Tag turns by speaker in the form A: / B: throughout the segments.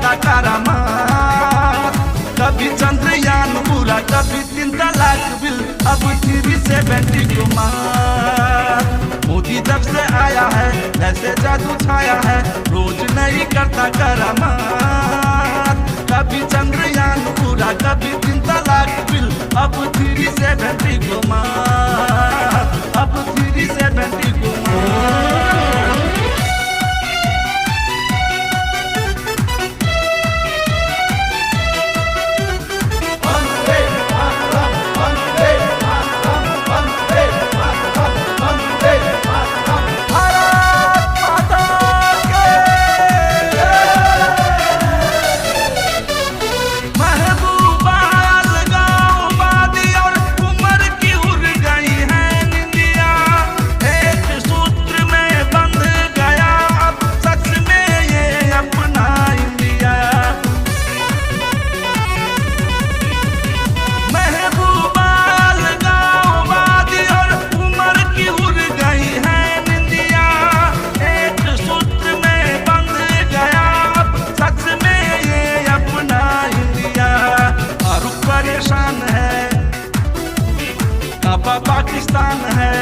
A: करता करामात। कभी चंद्रयान पूरा, कभी 3 तलाक बिल, अब 370 को मार। मोदी जब से आया है जैसे जादू छाया है, रोज नहीं करता करामात। कभी चंद्रयान पूरा, कभी 3 तलाक बिल, अब 370 को मार, अब 370 को मार। पाकिस्तान है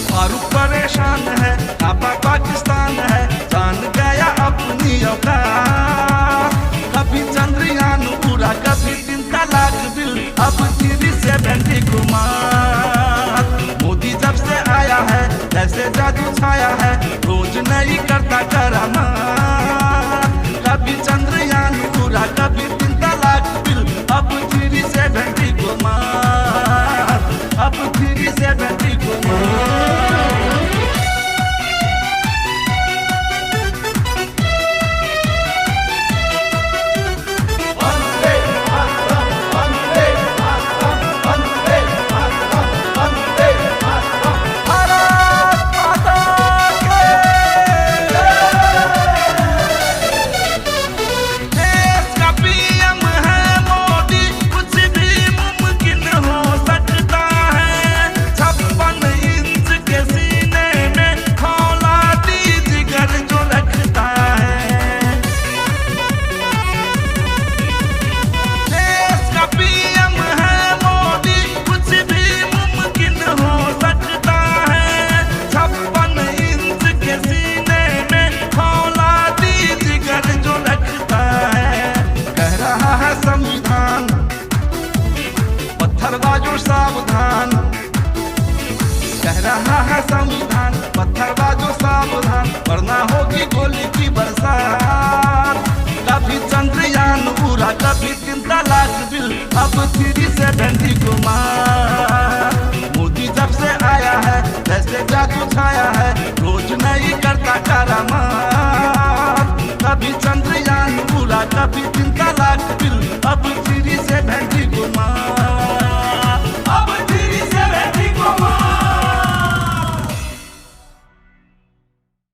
A: फारूक परेशान है, आपा पाकिस्तान है, जान गया अपनी औकात। कभी चंद्रयान पूरा, कभी 3 तलाक बिल, अब 370 को मार। मोदी जब से आया है जैसे जादू छाया है, रोज नहीं करता करामात। कभी चंद्रयान पूरा, कभी 3 तलाक बिल, अब 370 को मार, अब 370 को मार। पत्थरबाजों सावधान, कह रहा है संविधान, पत्थरबाजों सावधान, वरना होगी गोली की बरसात। कभी चंद्रयान पूरा, कभी 3 तलाक बिल, अब 370 को मार। मोदी जब से आया है जैसे जादू छाया है, रोज नहीं करता करामात। कभी चंद्रयान पूरा, कभी 3 तलाक बिल, अब 370 को मार।